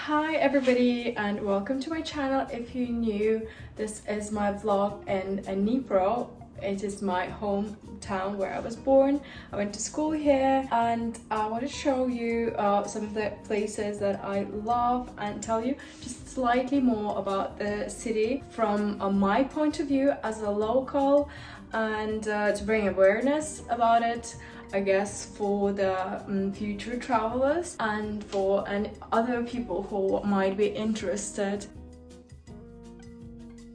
Hi everybody and welcome to my channel. If you're new, this is my vlog in Dnipro. It is my hometown where I was born. I went to school here and I want to show you some of the places that I love and tell you just slightly more about the city from my point of view as a local, and to bring awareness about it, I guess, for the future travelers and for other people who might be interested.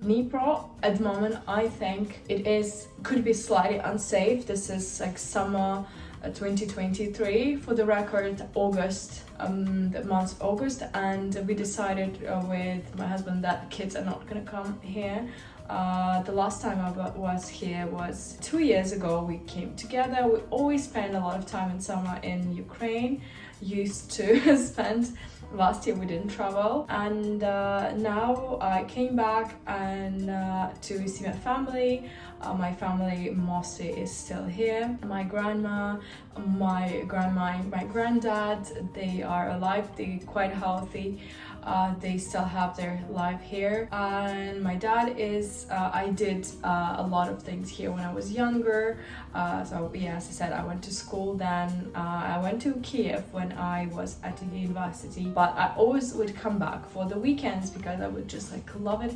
Dnipro at the moment, I think could be slightly unsafe. This is like summer 2023, for the record, August, the month of August, and we decided with my husband that kids are not gonna come here. The last time I was here was 2 years ago. We came together. We always spend a lot of time in summer in Ukraine. Used to spend. Last year we didn't travel, and now I came back and to see my family. My family mostly is still here. My grandma, my granddad, they are alive. They're quite healthy. They still have their life here, and my dad is I did a lot of things here when I was younger, so yeah, as I said, I went to school then. I went to Kiev when I was at the university, but I always would come back for the weekends because I would just like love it.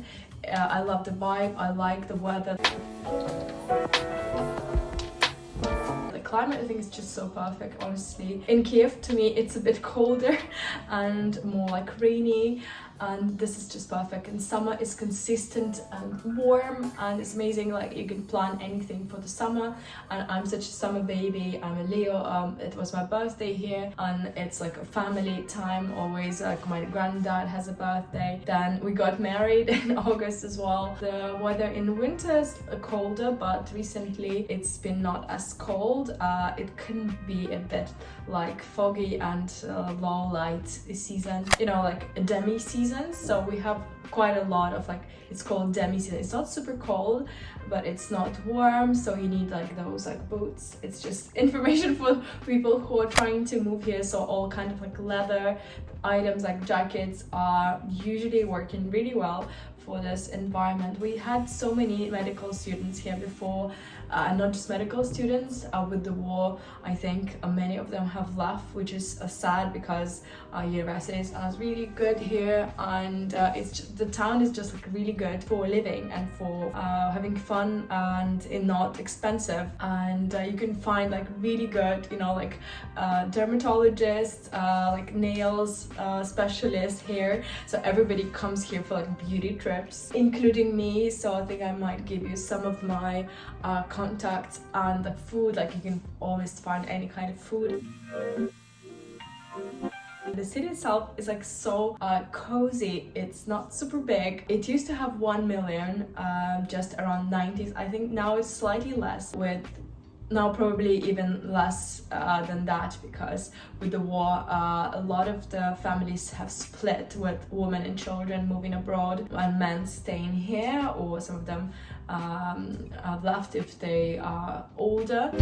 I love the vibe, I like the weather. Climate, I think, is just so perfect, honestly. In Kiev, to me, it's a bit colder and more like rainy, and this is just perfect. And summer is consistent and warm, and it's amazing. Like, you can plan anything for the summer, and I'm such a summer baby. I'm a Leo. It was my birthday here, and it's like a family time always. Like, my granddad has a birthday. Then we got married in August as well. The weather in winter is colder, but recently it's been not as cold. It can be a bit like foggy and low light season, you know, like a demi season. So we have quite a lot of, like, it's called demi season. It's not super cold, but it's not warm, so you need like those like boots. It's just information for people who are trying to move here. So all kind of like leather items like jackets are usually working really well for this environment. We had so many medical students here before, not just medical students. With the war, I think many of them have left, which is sad because universities are really good here, and the town is just like really good for living and for having fun, and it's not expensive, and you can find like really good, you know, like dermatologists, like nails specialists here. So everybody comes here for like beauty trips, including me. So I think I might give you some of my contacts, and the food, like you can always find any kind of food. The city itself is like so cozy. It's not super big. It used to have 1 million just around 90s. I think now it's slightly less, with now probably even less than that, because with the war a lot of the families have split, with women and children moving abroad and men staying here, or some of them have left if they are older.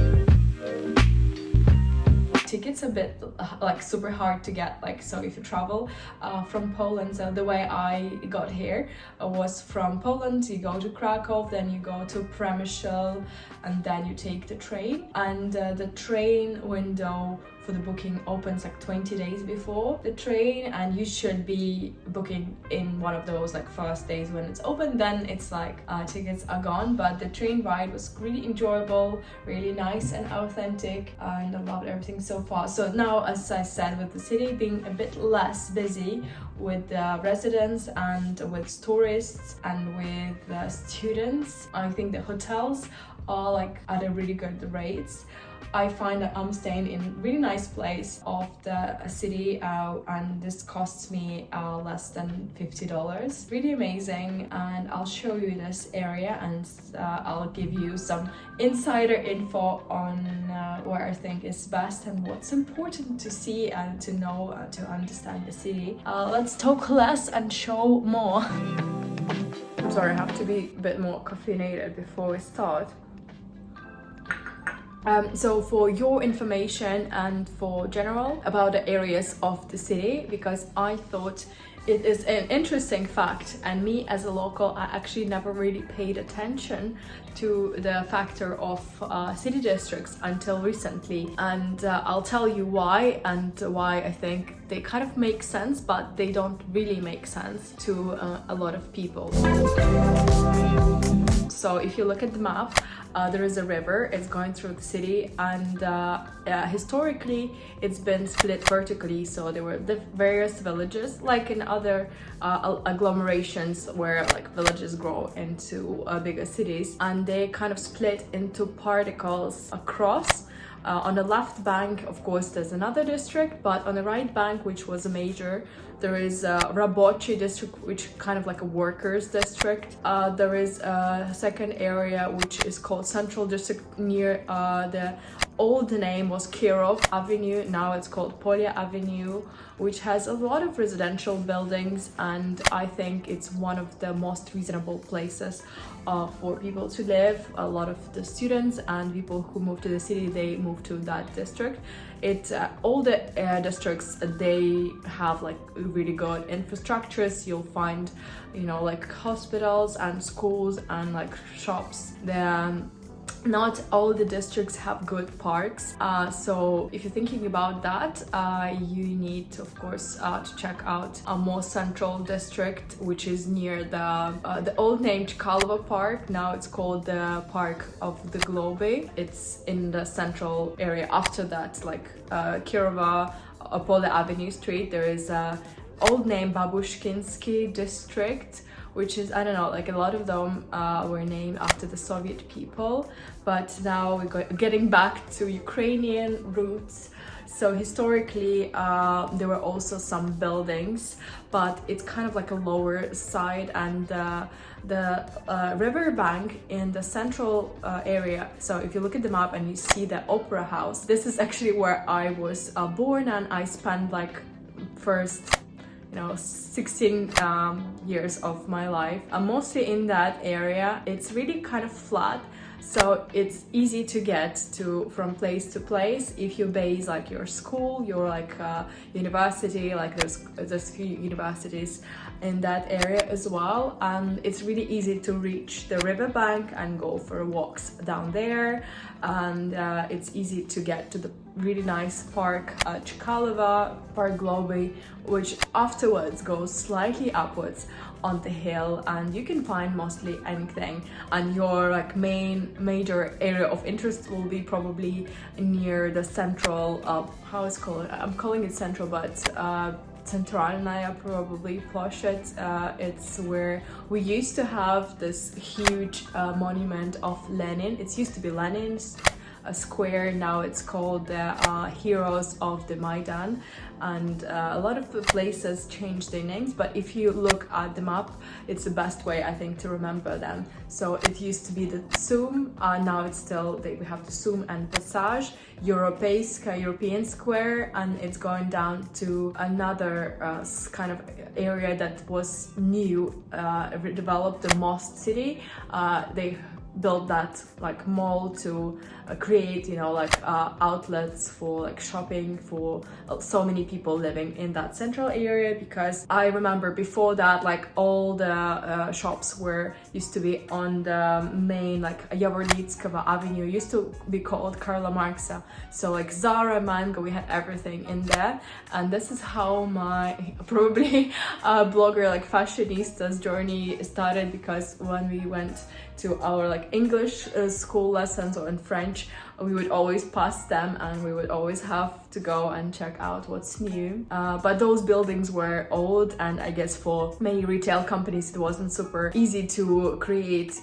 Tickets a bit like super hard to get, like, so if you travel from Poland, so the way I got here was from Poland. You go to Krakow, then you go to Przemysl, and then you take the train, and the train window for the booking opens like 20 days before the train, and you should be booking in one of those like first days when it's open. Then it's like tickets are gone. But the train ride was really enjoyable, really nice and authentic, and I loved everything so far. So now, as I said, with the city being a bit less busy with residents and with tourists and with students, I think the hotels are like at a really good rates. I find that I'm staying in a really nice place of the city, and this costs me less than $50. Really amazing, and I'll show you this area, and I'll give you some insider info on where I think is best and what's important to see and to know to understand the city. Let's talk less and show more. I'm sorry, I have to be a bit more caffeinated before we start. So for your information and for general about the areas of the city, because I thought it is an interesting fact, and me as a local, I actually never really paid attention to the factor of city districts until recently, and I'll tell you why, and why I think they kind of make sense, but they don't really make sense to a lot of people. So if you look at the map, there is a river, it's going through the city, and historically it's been split vertically, so there were the various villages, like in other agglomerations where like villages grow into bigger cities, and they kind of split into particles across. On the left bank, of course, there's another district, but on the right bank, which was a major, there is a Rabochi district, which kind of like a workers district. There is a second area, which is called Central District near the old name was Kirov Avenue, now it's called Polya Avenue, which has a lot of residential buildings, and I think it's one of the most reasonable places for people to live. A lot of the students and people who move to the city, they move to that district. All the districts, they have like really good infrastructures. You'll find, you know, like hospitals and schools and like shops. Not all the districts have good parks, so if you're thinking about that, you need, of course, to check out a more central district, which is near the old name Chkalova Park. Now it's called the Park of the Globe. It's in the central area. After that, like Kirova, Polya Avenue Street, there is a old name Babushkinsky district, which is, I don't know, like a lot of them were named after the Soviet people, but now we're getting back to Ukrainian roots. So historically, there were also some buildings, but it's kind of like a lower side, and the river bank in the central area. So if you look at the map and you see the Opera House, this is actually where I was born, and I spent like first 16 years of my life, mostly in that area. It's really kind of flat, so it's easy to get to from place to place. If you base like your school, your like university, like there's few universities in that area as well, and it's really easy to reach the riverbank and go for walks down there, and it's easy to get to the really nice park, Chkalova, Park Globe, which afterwards goes slightly upwards on the hill, and you can find mostly anything. And your like major area of interest will be probably near the central, how it's called? I'm calling it central, but Centralnaya, probably posh. It's where we used to have this huge monument of Lenin. It used to be Lenin's square, now it's called the Heroes of the Maidan, and a lot of the places changed their names, but if you look at the map, it's the best way, I think, to remember them. So it used to be the Tsum, now it's still, we have the Tsum and Passage, Europejska, European Square, and it's going down to another kind of area that was new, redeveloped, the Most City. They built that like mall to create, outlets for like shopping for so many people living in that central area, because I remember before that, like all the shops used to be on the main like Yavornitski Avenue, used to be called Karla Marxa. So like Zara, Mango, we had everything in there, and this is how my probably blogger like fashionista's journey started, because when we went to our like English school lessons or in French, we would always pass them, and we would always have to go and check out what's new. But those buildings were old, and I guess for many retail companies it wasn't super easy to create,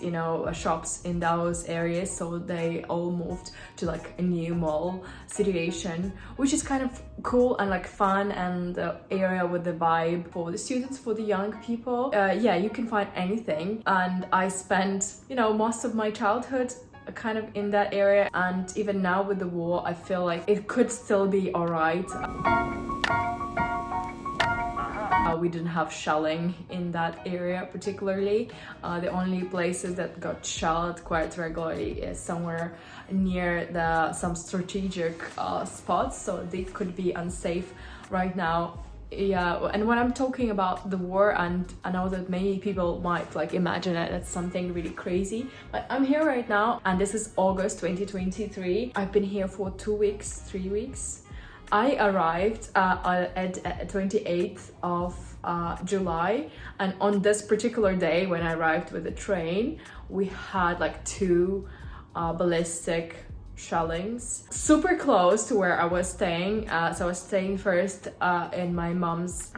shops in those areas, so they all moved to like a new mall situation, which is kind of cool and like fun, and the area with the vibe for the students, for the young people. Yeah, you can find anything, and I spent most of my childhood kind of in that area, and even now with the war, I feel like it could still be alright. We didn't have shelling in that area particularly. The only places that got shelled quite regularly is somewhere near some strategic spots, so they could be unsafe right now. Yeah, and when I'm talking about the war, and I know that many people might like imagine it as something really crazy, but I'm here right now, and this is August 2023. I've been here for 3 weeks. I arrived at 28th of July, and on this particular day when I arrived with the train, we had like 2 ballistic shellings super close to where I was staying. So I was staying first in my mom's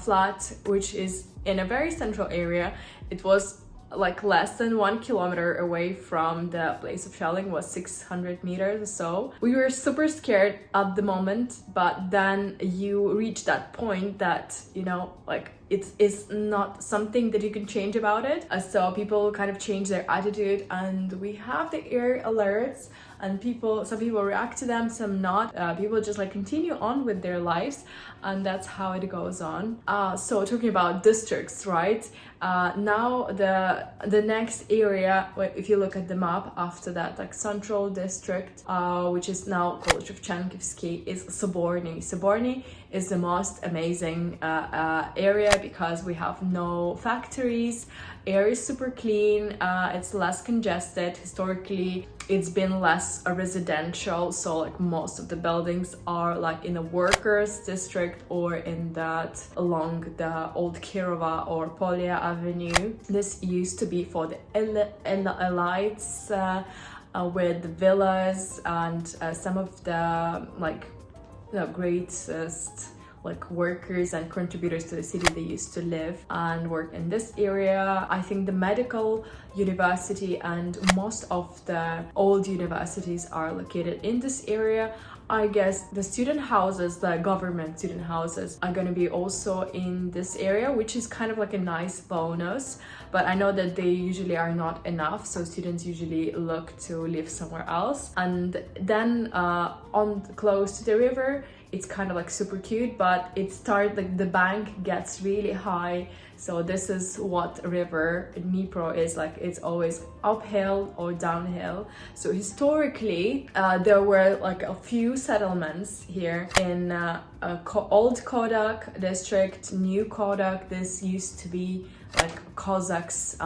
flat, which is in a very central area. It was like less than 1 kilometer away from the place of shelling, was 600 meters or so. We were super scared at the moment, but then you reach that point that, you know, like it is not something that you can change about it. So people kind of change their attitude, and we have the air alerts, and some people react to them, some not. People just like continue on with their lives, and that's how it goes on. So talking about districts, right? Now the next area, if you look at the map after that, like central district, which is now called Shevchenka, is Soborny. Soborny is the most amazing area because we have no factories, air is super clean, it's less congested. Historically, it's been less residential, so like most of the buildings are like in a workers district or in that along the old Kirova or Polia Avenue. This used to be for the elites with the villas and some of the like greatest like workers and contributors to the city. They used to live and work in this area. I think the medical university and most of the old universities are located in this area. I guess the student houses, the government student houses, are going to be also in this area, which is kind of like a nice bonus, but I know that they usually are not enough, so students usually look to live somewhere else. And then on close to the river, it's kind of like super cute, but it starts like the bank gets really high. So this is what river Dnipro is like. It's always uphill or downhill. So historically, there were like a few settlements here in Old Kodak district, New Kodak. This used to be like Cossacks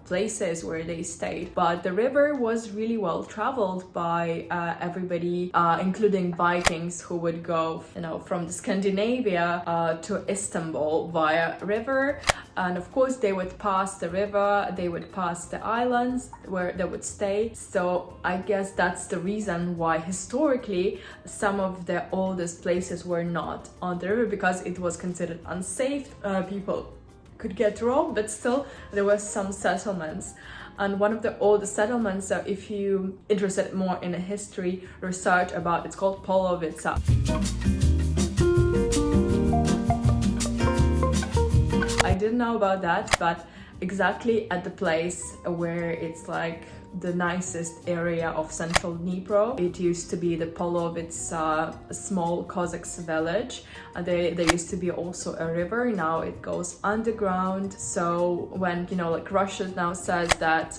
places where they stayed, but the river was really well traveled by everybody, including Vikings who would go, you know, from Scandinavia to Istanbul via river. And of course they would pass the river, they would pass the islands where they would stay. So I guess that's the reason why historically some of the oldest places were not on the river, because it was considered unsafe. People could get robbed, but still there were some settlements. And one of the oldest settlements, if you interested more in a history research about, it's called Polovica. I didn't know about that, but exactly at the place where it's like the nicest area of central Dnipro, it used to be the Polovica small Cossacks village. There used to be also a river. Now it goes underground. So when, you know, like Russia now says that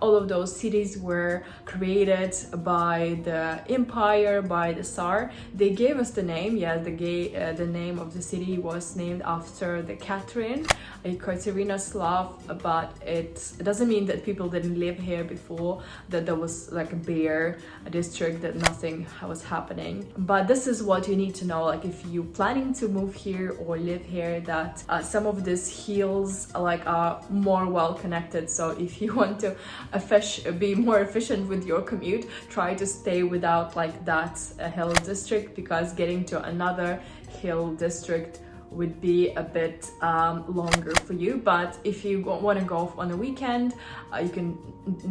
all of those cities were created by the empire, by the Tsar, they gave us the name. Yeah, the name of the city was named after the Catherine, a Katerynoslav, but it doesn't mean that people didn't live here before, that there was like a bare district, that nothing was happening. But this is what you need to know, like if you planning to move here or live here, that some of these hills like are more well connected. So if you want to be more efficient with your commute, try to stay without like that hill district, because getting to another hill district would be a bit longer for you. But if you want to go on a weekend, you can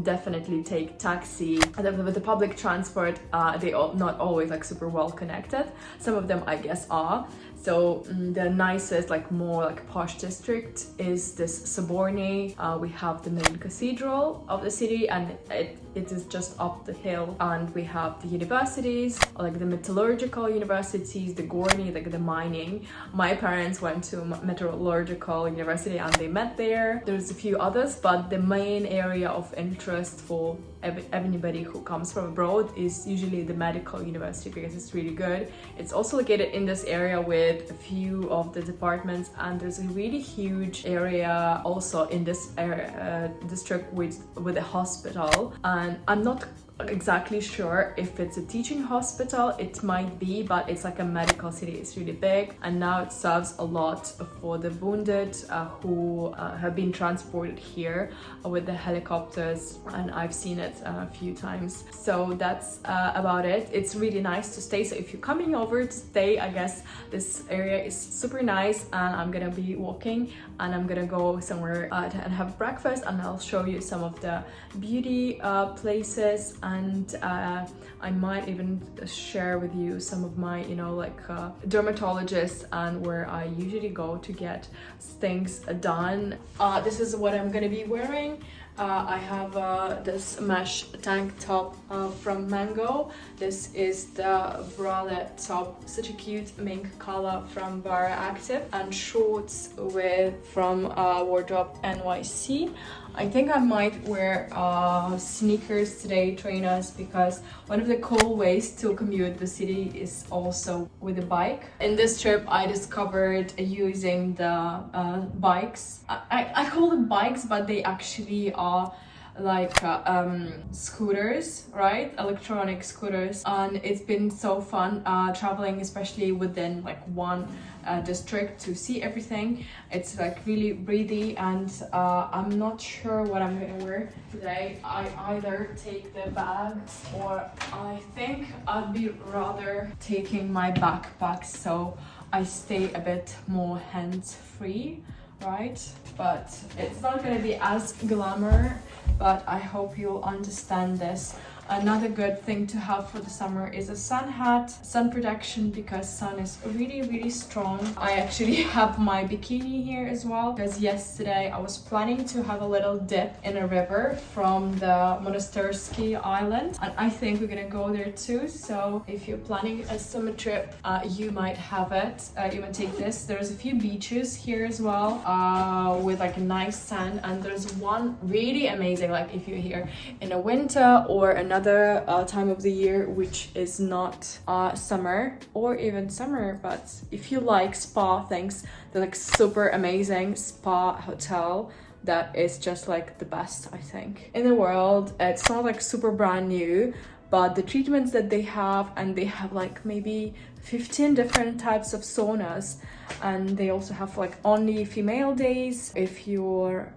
definitely take taxi. With the public transport, they are not always like super well connected. Some of them I guess are. So the nicest, like more like posh district is this Soborny. We have the main cathedral of the city, and it is just up the hill, and we have the universities, like the metallurgical universities, the Gorny, like the mining. My parents went to metallurgical university and they met there. There's a few others, but the main area of interest for everybody who comes from abroad is usually the medical university, because it's really good. It's also located in this area with a few of the departments, and there's a really huge area also in this area, district with a hospital. And I'm not exactly sure if it's a teaching hospital. It might be, but it's like a medical city. It's really big, and now it serves a lot for the wounded who have been transported here with the helicopters, and I've seen it a few times. So that's about it. It's really nice to stay, so if you're coming over to stay, I guess this area is super nice. And I'm gonna be walking, and I'm gonna go somewhere and have breakfast, and I'll show you some of the beauty places, and I might even share with you some of my, dermatologists and where I usually go to get things done. This is what I'm gonna be wearing. I have this mesh tank top from Mango. This is the bralette top, such a cute mink color from Bara Active, and shorts from Wardrobe NYC. I think I might wear sneakers today, trainers, because one of the cool ways to commute the city is also with a bike. In this trip, I discovered using the bikes. I call them bikes, but they actually are like scooters, right? Electronic scooters. And it's been so fun traveling, especially within like one district, to see everything. It's like really breathy, and I'm not sure what I'm gonna wear today. I either take the bag, or I think I'd be rather taking my backpack, so I stay a bit more hands-free, right? But it's not gonna be as glamour, but I hope you'll understand this. Another good thing to have for the summer is a sun hat, sun protection, because sun is really, really strong. I actually have my bikini here as well, because yesterday I was planning to have a little dip in a river from the Monastersky Island, and I think we're gonna go there too. So if you're planning a summer trip, you might have it. You might take this. There's a few beaches here as well with like a nice sand, and there's one really amazing, like if you're here in a winter or another time of the year which is not summer or even summer, but if you like spa things, they're like super amazing spa hotel that is just like the best, I think, in the world. It's not like super brand new, but the treatments that they have, and they have like maybe 15 different types of saunas, and they also have like only female days if you're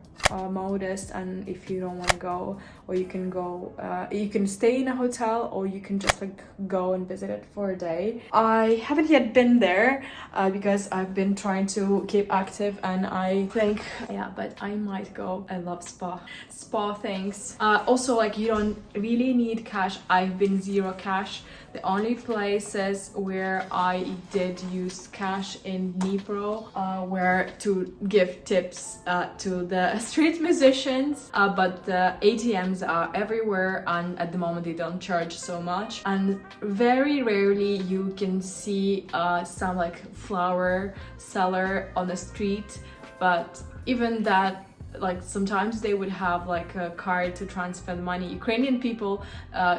modest, and if you don't want to go, or you can go, you can stay in a hotel, or you can just like go and visit it for a day. I haven't yet been there because I've been trying to keep active, and I think, yeah, but I might go. I love spa things. Also, like, you don't really need cash. I've been zero cash. The only places where I did use cash in Dnipro were to give tips to the street musicians, but the ATMs are everywhere, and at the moment they don't charge so much. And very rarely you can see some like flower seller on the street, but even that, like, sometimes they would have like a card to transfer the money. Ukrainian people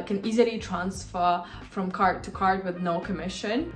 can easily transfer from card to card with no commission,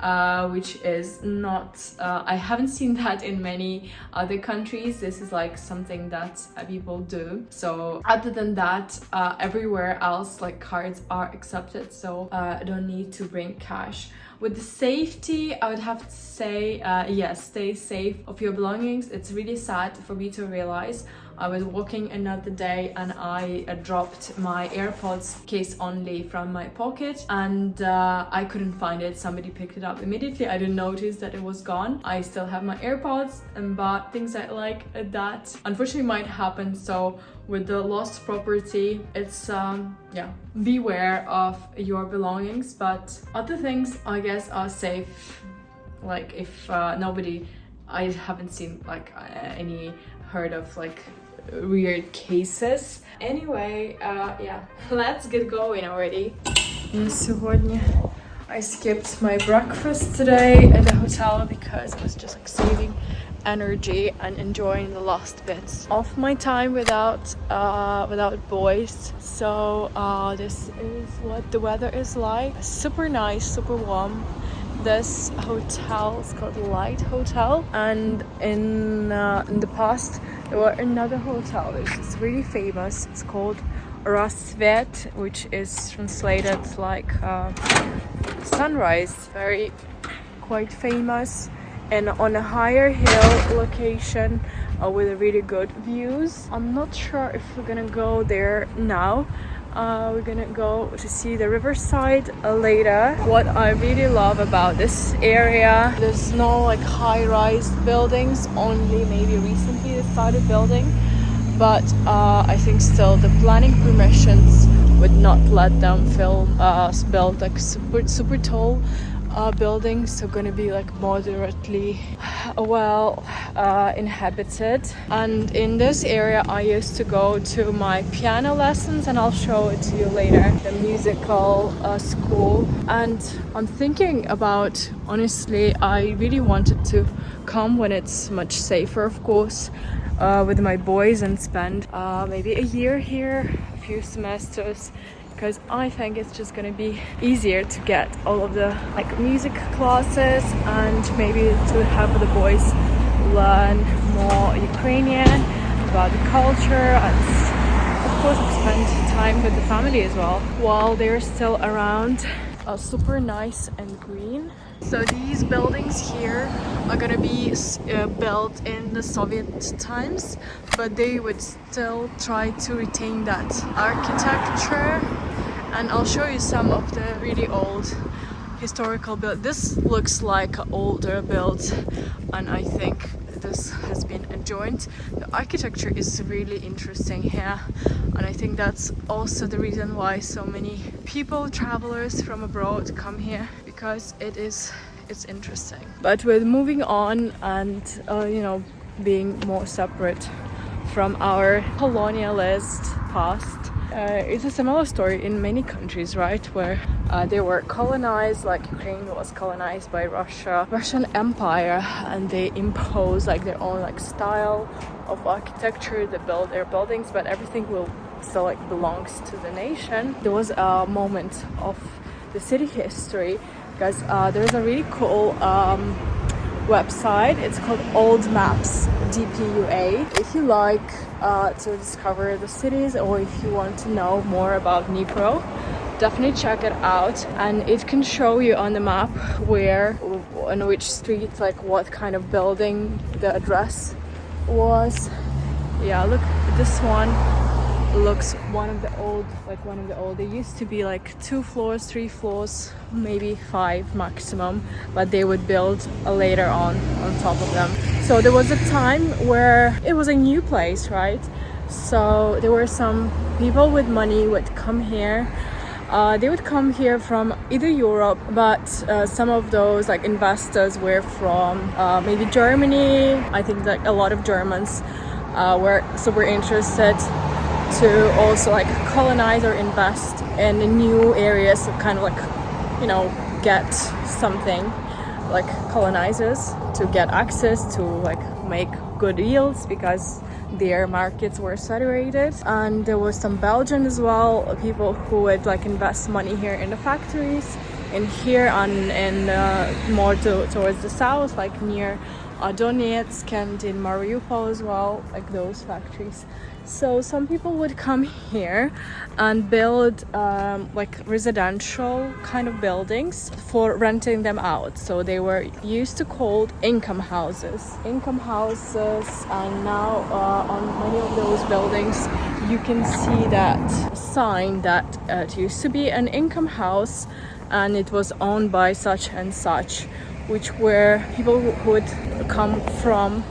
which is not, I haven't seen that in many other countries. This is like something that people do. So other than that, everywhere else like cards are accepted, so I don't need to bring cash. With the safety, I would have to say, yes, stay safe of your belongings. It's really sad for me to realize. I was walking another day and I dropped my AirPods case only from my pocket, and I couldn't find it. Somebody picked it up immediately. I didn't notice that it was gone. I still have my AirPods, but things like that unfortunately might happen. So with the lost property, it's yeah, beware of your belongings, but other things I guess are safe like if nobody, I haven't seen like any heard of like weird cases. Anyway, yeah, let's get going already. Сегодня I skipped my breakfast today at the hotel because I was just like saving energy and enjoying the last bits of my time without boys. So this is what the weather is like. Super nice, super warm. This hotel is called Light Hotel, and in the past there were another hotel which is really famous. It's called Rassvet, which is translated like sunrise. Very quite famous, and on a higher hill location with a really good views. I'm not sure if we're gonna go there now. We're gonna go to see the riverside later. What I really love about this area, there's no like high-rise buildings, only maybe recently they started building, but I think still the planning permissions would not let them build like super tall buildings, so gonna be like moderately well inhabited. And in this area I used to go to my piano lessons, and I'll show it to you later, the musical school. And I'm thinking about, honestly, I really wanted to come when it's much safer, of course, with my boys, and spend maybe a year here, a few semesters, because I think it's just gonna be easier to get all of the like music classes, and maybe to have the boys learn more Ukrainian about the culture, and of course spend time with the family as well while they're still around. Super nice and green. So these buildings here are gonna be built in the Soviet times, but they would still try to retain that architecture. And I'll show you some of the really old historical build. This looks like an older build, and I think this has been adjoined. The architecture is really interesting here, and I think that's also the reason why so many people, travelers from abroad, come here, because it's interesting. But with moving on and you know, being more separate from our colonialist past, it's a similar story in many countries, right, where they were colonized, like Ukraine was colonized by Russian Empire, and they imposed like their own like style of architecture. They build their buildings, but everything will still like belongs to the nation. There was a moment of the city history, because there's a really cool website. It's called Old Maps, DPUA. If you like to discover the cities, or if you want to know more about Dnipro, definitely check it out. And it can show you on the map where, on which street, like what kind of building the address was. Yeah, look, this one looks one of the old. They used to be like 2 floors, 3 floors, maybe 5 maximum, but they would build later on top of them. So there was a time where it was a new place, right? So there were some people with money would come here. They would come here from either Europe, but some of those like investors were from maybe Germany. I think that a lot of Germans were super interested to also like colonize or invest in the new areas, so kind of like, you know, get something like colonizers to get access to like make good yields, because their markets were saturated. And there was some Belgian as well, people who would like invest money here in the factories, in here and more towards the south, like near Donetsk and in Mariupol as well, like those factories. So some people would come here and build like residential kind of buildings for renting them out. So they were used to called income houses. And now on many of those buildings you can see that sign that it used to be an income house, and it was owned by such and such, which were people who would come from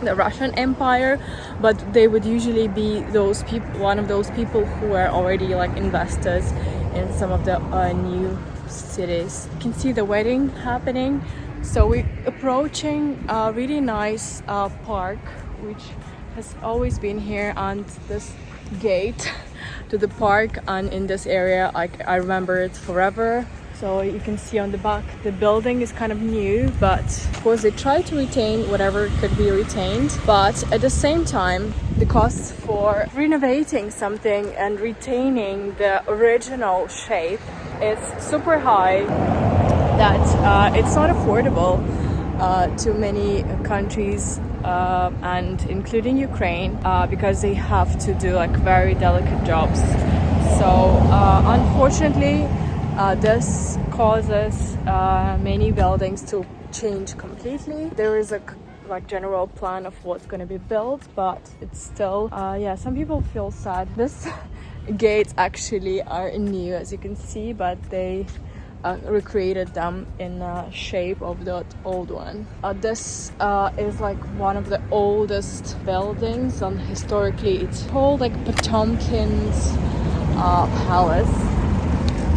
the Russian Empire, but they would usually be those people, one of those people who were already like investors in some of the new cities. You can see the wedding happening So we're approaching a really nice park, which has always been here, and this gate to the park and in this area, I remember it forever. So you can see on the back, the building is kind of new, but of course they try to retain whatever could be retained. But at the same time, the costs for renovating something and retaining the original shape is super high, that it's not affordable to many countries, and including Ukraine, because they have to do like very delicate jobs. So unfortunately, this causes many buildings to change completely. There is a general plan of what's going to be built, but it's still some people feel sad. This gates actually are new, as you can see, but they recreated them in the shape of the old one. This is like one of the oldest buildings, and historically it's called like Potemkin's palace.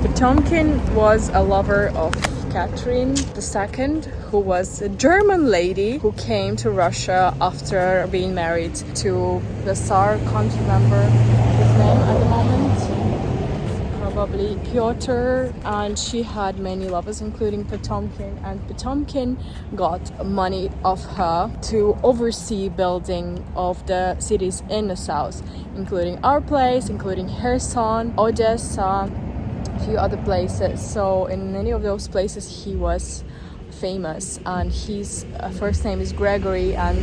Potemkin was a lover of Catherine II, who was a German lady who came to Russia after being married to the Tsar. Can't remember his name at the moment. Probably Piotr, and she had many lovers, including Potemkin, and Potemkin got money off her to oversee building of the cities in the south, including our place, including Kherson, Odessa, a few other places. So in many of those places he was famous, and his first name is Gregory, and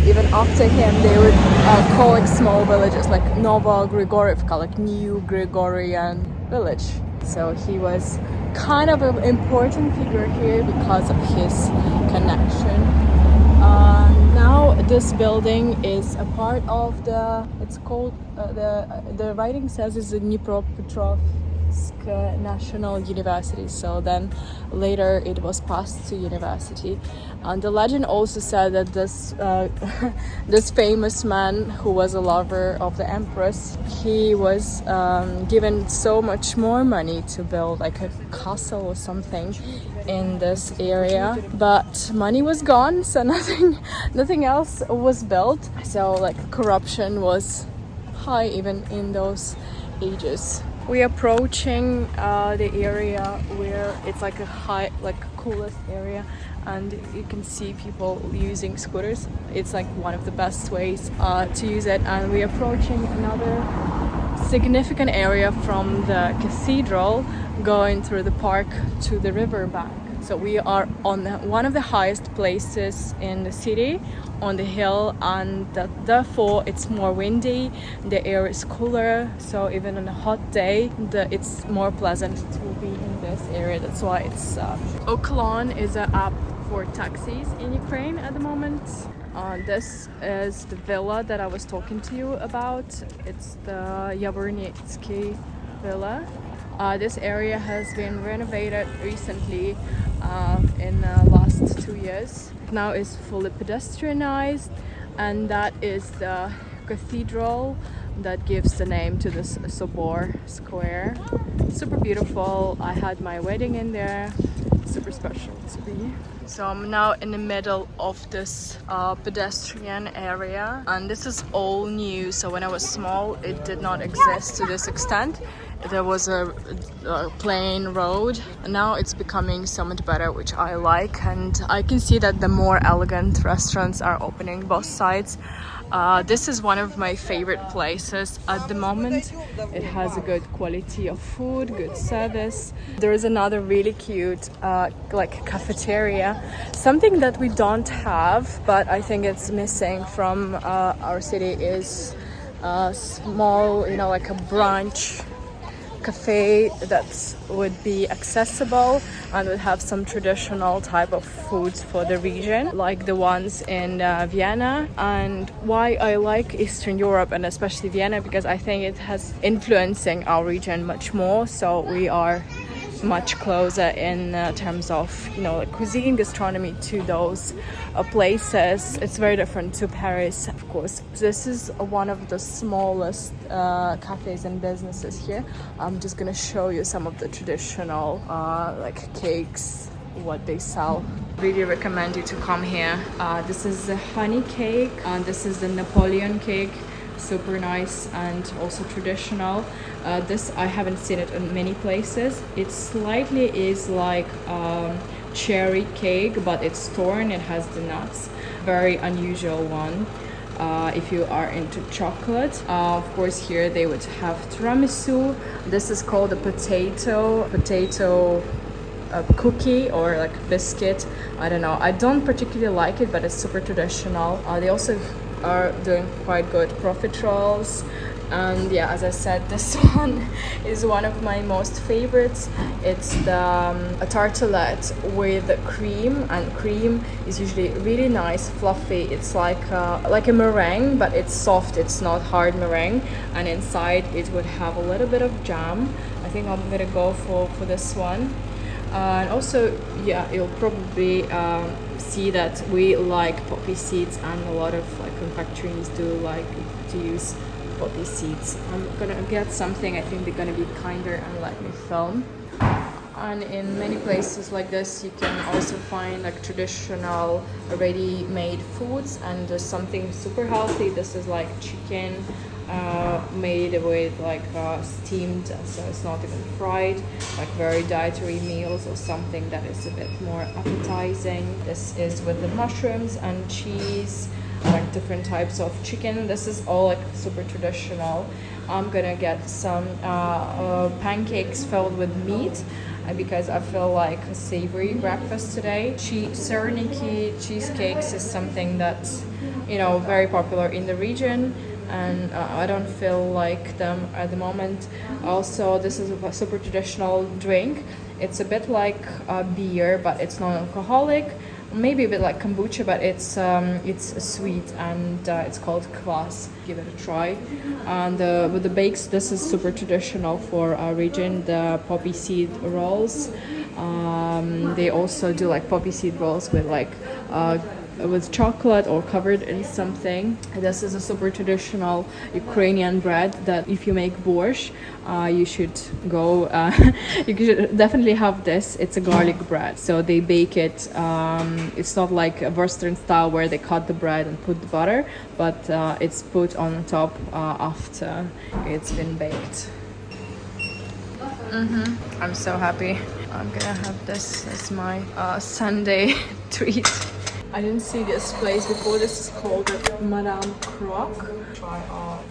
even after him they would call like small villages like Nova Grigorivka, like New Gregorian village. So he was kind of an important figure here because of his connection. Now this building is a part of it's called the writing says is the Dnipropetrovsk National University. So then later it was passed to university, and the legend also said that this this famous man who was a lover of the empress, he was given so much more money to build like a castle or something in this area, but money was gone, so nothing else was built. So like corruption was high even in those ages. We're approaching the area where it's like a high, like coolest area, and you can see people using scooters. It's like one of the best ways to use it. And we're approaching another significant area from the cathedral, going through the park to the river bank. So we are on one of the highest places in the city, on the hill, and therefore it's more windy, the air is cooler, so even on a hot day it's more pleasant to be in this area. That's why it's Okolon is an app for taxis in Ukraine at the moment. This is the villa that I was talking to you about. It's the Yavornitski Villa. This area has been renovated recently in the last 2 years. Now it's fully pedestrianized, and that is the cathedral that gives the name to this Sobor square. Super beautiful. I had my wedding in there. Super special to be. So I'm now in the middle of this pedestrian area, and this is all new. So when I was small, it did not exist to this extent. There was a plain road, and now it's becoming so much better, which I like. And I can see that the more elegant restaurants are opening both sides. This is one of my favorite places at the moment. It has a good quality of food, good service. There is another really cute like cafeteria, something that we don't have, but I think it's missing from our city, is a small, like a brunch cafe that would be accessible and would have some traditional type of foods for the region, like the ones in Vienna. And why I like Eastern Europe, and especially Vienna, because I think it has influencing our region much more. So we are much closer in terms of like cuisine, gastronomy to those places. It's very different to Paris, of course. This is one of the smallest cafes and businesses here. I'm just gonna show you some of the traditional like cakes, what they sell. Really recommend you to come here. This is the honey cake, and this is the Napoleon cake. Super nice and also traditional. This I haven't seen it in many places. It slightly is like cherry cake, but it's torn. It has the nuts. Very unusual one. If you are into chocolate, of course here they would have tiramisu. This is called a potato cookie or like biscuit. I don't know. I don't particularly like it, but it's super traditional. They also are doing quite good profiteroles. And yeah, as I said, this one is one of my most favorites. It's the a tartelette with cream, and cream is usually really nice, fluffy. It's like a meringue, but it's soft. It's not hard meringue, and inside it would have a little bit of jam. I think I'm gonna go for this one. And also, yeah, you'll probably see that we like poppy seeds, and a lot of like confectionaries do like to use poppy seeds. I'm gonna get something. I think they're gonna be kinder and let me film. And in many places like this, you can also find like traditional ready-made foods, and there's something super healthy. This is like chicken made with like steamed, so it's not even fried, like very dietary meals or something that is a bit more appetizing. This is with the mushrooms and cheese, like different types of chicken. This is all like super traditional. I'm gonna get some pancakes filled with meat because I feel like a savory breakfast today. Yavornitski cheesecakes is something that's, you know, very popular in the region, and I don't feel like them at the moment. Also, this is a super traditional drink. It's a bit like beer, but it's non-alcoholic. Maybe a bit like kombucha, but it's sweet, and it's called kvass. Give it a try. And with the bakes, this is super traditional for our region. The poppy seed rolls. They also do like poppy seed rolls with like with chocolate or covered in something. This is a super traditional Ukrainian bread that if you make borscht, you should go, you should definitely have this. It's a garlic bread. So they bake it, it's not like a Western style where they cut the bread and put the butter, but it's put on top after it's been baked. I'm so happy. I'm gonna have this as my Sunday treat. I didn't see this place before. This is called Madame Croc. Try out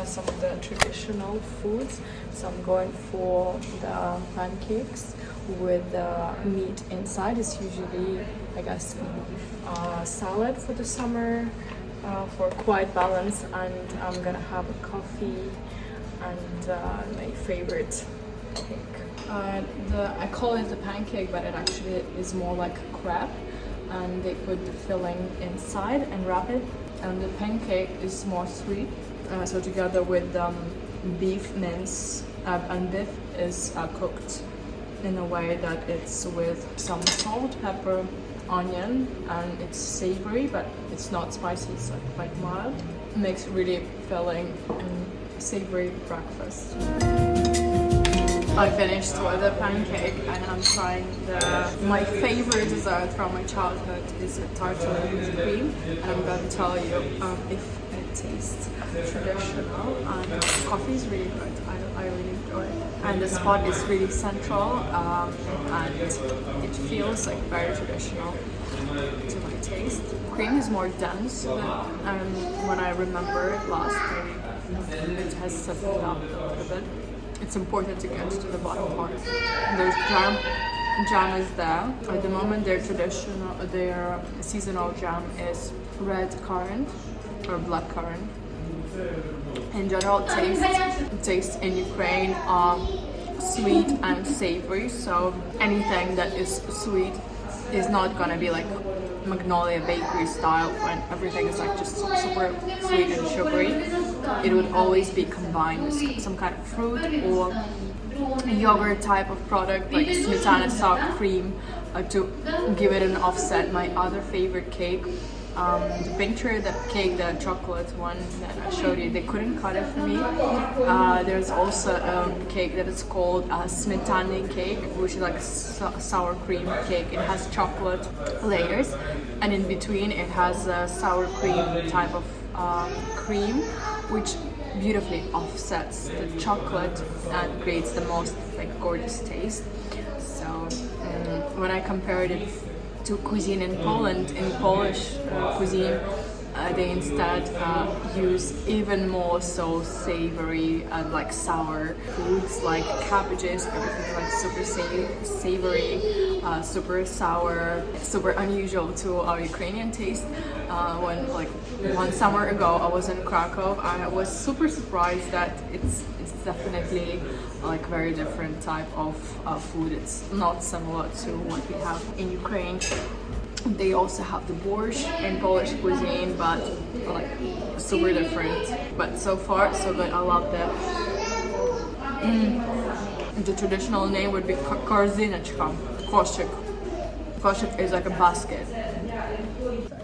some of the traditional foods. So I'm going for the pancakes with the meat inside. It's usually, I guess, salad for the summer for quite balance. And I'm gonna have a coffee and my favorite cake. I call it a pancake, but it actually is more like a crepe. And they put the filling inside and wrap it, and the pancake is more sweet. So together with beef mince, and beef is cooked in a way that it's with some salt, pepper, onion, and it's savory, but it's not spicy. It's like quite mild. It makes really filling and savory breakfast. I finished with the pancake, and I'm trying my favorite dessert from my childhood is a tartelette with cream, and I'm going to tell you if it tastes traditional. And coffee is really good. I really enjoy it, and the spot is really central, and it feels like very traditional to my taste. Cream is more dense, and when I remember it last, it has settled up a little bit. It's important to get to the bottom part. There's jam is there. At the moment, their seasonal jam is red currant or black currant. In general, tastes in Ukraine are sweet and savory. So anything that is sweet is not gonna be like Magnolia bakery style when everything is like just super sweet and sugary. It would always be combined with some kind of fruit or yogurt type of product like smetana sour cream to give it an offset. My other favorite cake The picture, the cake, the chocolate one that I showed you, they couldn't cut it for me. There's also a cake that is called smetana cake, which is like sour cream cake. It has chocolate layers, and in between it has a sour cream type of cream, which beautifully offsets the chocolate and creates the most like gorgeous taste. So when I compared it to cuisine in Poland, in Polish cuisine, they instead use even more so savory and like sour foods like cabbages, everything like super savory, super sour, super unusual to our Ukrainian taste. When like 1 summer ago I was in Krakow, I was super surprised that it's definitely like very different type of food. It's not similar to what we have in Ukraine. They also have the borscht in Polish cuisine, but like super different. But so far so good. I love that. The traditional name would be korzineczka, koszyk. Koszyk is like a basket.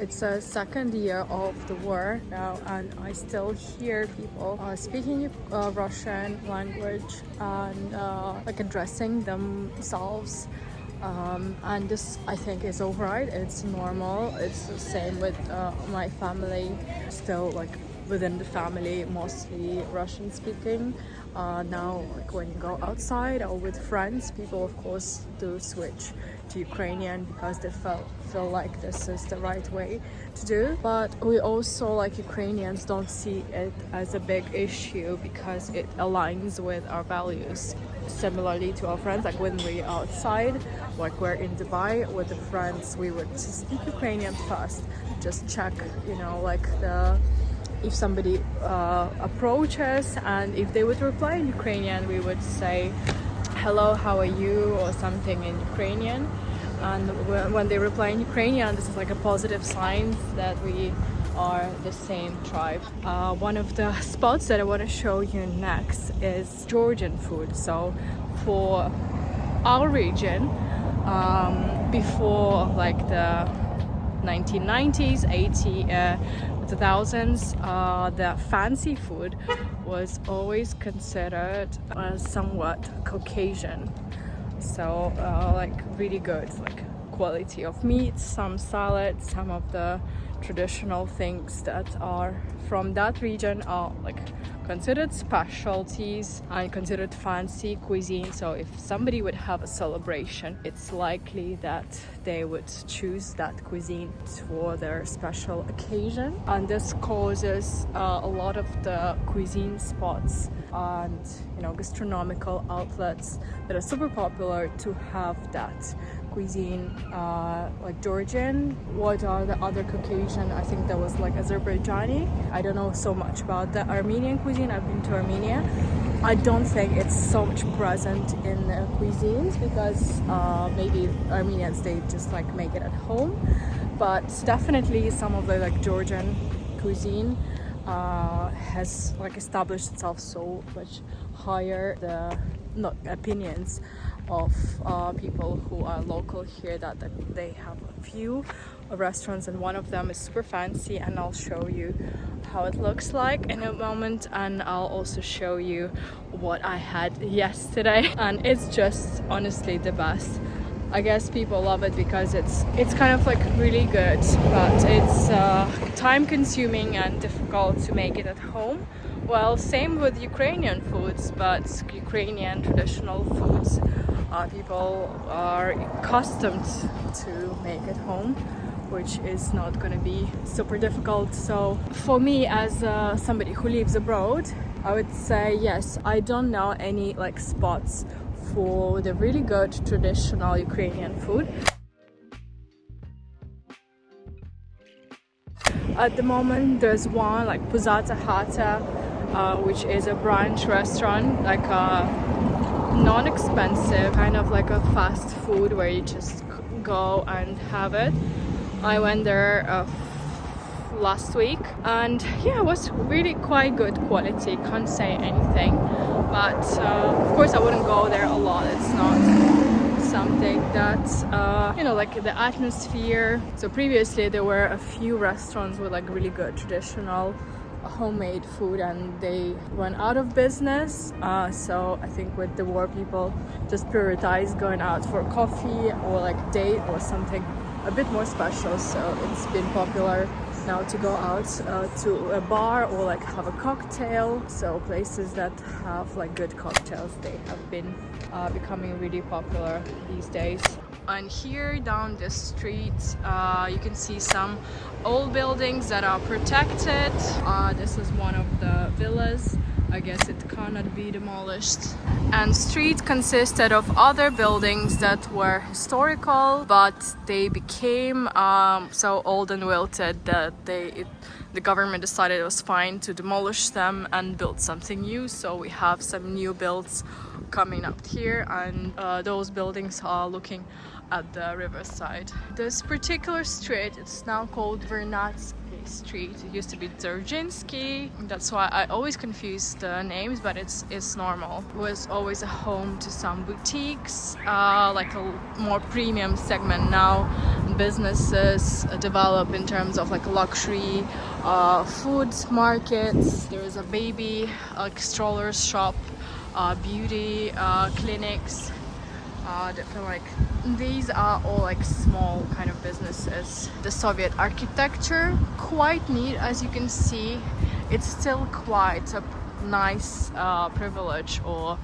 It's the second year of the war now, and I still hear people speaking Russian language and like addressing themselves. And this, I think, is alright. It's normal. It's the same with my family. Still, like within the family, mostly Russian speaking. Now, like when you go outside or with friends, people of course do switch to Ukrainian because they feel like this is the right way to do. But we also, like Ukrainians, don't see it as a big issue because it aligns with our values. Similarly to our friends, like when we're outside, like we're in Dubai with the friends, we would speak Ukrainian first, just check, you know, like if somebody approaches, and if they would reply in Ukrainian, we would say hello, how are you, or something in Ukrainian. And when they reply in Ukrainian, this is like a positive sign that we are the same tribe. One of the spots that I want to show you next is Georgian food. So for our region, before like the 1990s, 2000s, the fancy food was always considered somewhat Caucasian. So like really good, like quality of meat, some salad, some of the traditional things that are from that region are like considered specialties and considered fancy cuisine. So if somebody would have a celebration, it's likely that they would choose that cuisine for their special occasion. And this causes a lot of the cuisine spots and, you know, gastronomical outlets that are super popular to have that cuisine, like Georgian. What are the other Caucasian? I think there was like Azerbaijani. I don't know so much about the Armenian cuisine. I've been to Armenia. I don't think it's so much present in cuisines because maybe Armenians, they just like make it at home. But definitely some of the like Georgian cuisine has like established itself so much higher the opinions of people who are local here, that they have a few restaurants, and one of them is super fancy, and I'll show you how it looks like in a moment, and I'll also show you what I had yesterday, and it's just honestly the best. I guess people love it because it's kind of like really good, but it's time consuming and difficult to make it at home. Well, same with Ukrainian foods, but Ukrainian traditional foods, people are accustomed to make at home, which is not going to be super difficult. So for me, as somebody who lives abroad, I would say yes, I don't know any like spots for the really good traditional Ukrainian food. At the moment, there's one like Puzata Hata, which is a brunch restaurant, like a non-expensive kind of like a fast food where you just go and have it. I went there last week, and yeah, it was really quite good quality, can't say anything, but of course I wouldn't go there a lot. It's not something that's you know, like the atmosphere. So previously there were a few restaurants with like really good traditional homemade food, and they went out of business. So I think with the war, people just prioritize going out for coffee or like date or something a bit more special. So it's been popular now to go out to a bar or like have a cocktail. So places that have like good cocktails, they have been becoming really popular these days. And here down the street you can see some old buildings that are protected. This is one of the villas. I guess it cannot be demolished. And street consisted of other buildings that were historical, but they became so old and wilted that the government decided it was fine to demolish them and build something new. So we have some new builds coming up here, and those buildings are looking at the riverside. This particular street, it's now called Yavornitski Street. It used to be Preobrazhensky. That's why I always confuse the names, but it's normal. It was always a home to some boutiques, like a more premium segment. Now businesses develop in terms of like luxury food markets. There is a baby like strollers shop, beauty clinics. Like these are all like small kind of businesses. The Soviet architecture, quite neat, as you can see. It's still quite a nice privilege, or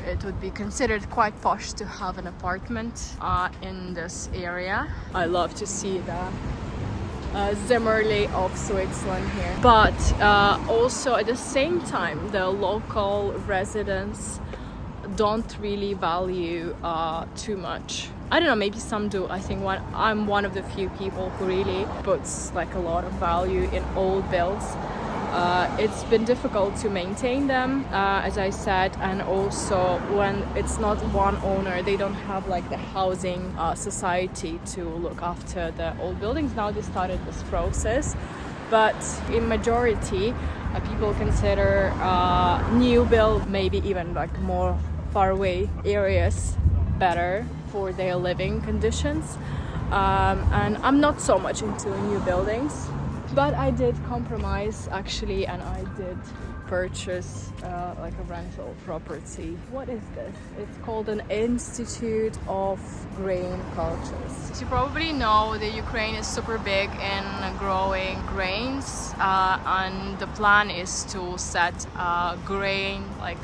it would be considered quite posh to have an apartment in this area. I love to see the Zimmerli of Switzerland here. But also at the same time, the local residents don't really value too much. I don't know, maybe some do. I think I'm one of the few people who really puts like a lot of value in old builds. It's been difficult to maintain them, as I said, and also when it's not one owner, they don't have like the housing society to look after the old buildings. Now they started this process, but in majority people consider new build, maybe even like more far away areas, better for their living conditions. And I'm not so much into new buildings, but I did compromise actually, and I did purchase like a rental property. What is this? It's called an Institute of Grain Cultures. As you probably know, the Ukraine is super big in growing grains, and the plan is to set grain like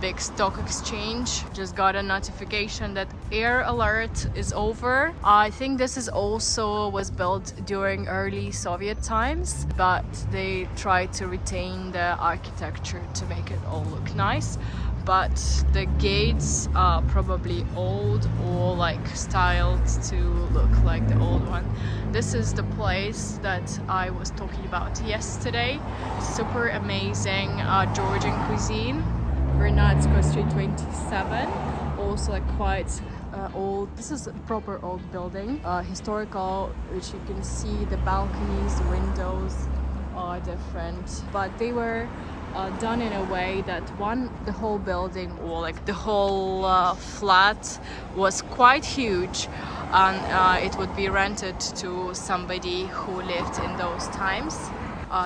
big stock exchange. Just got a notification that air alert is over. I think this is also was built during early Soviet times, but they tried to retain the architecture to make it all look nice. But the gates are probably old or like styled to look like the old one. This is the place that I was talking about yesterday. Super amazing Georgian cuisine. Yavornitski Street 27, also like quite old. This is a proper old building, historical, which you can see the balconies, the windows are different, but they were done in a way that the whole building or like the whole flat was quite huge, and it would be rented to somebody who lived in those times.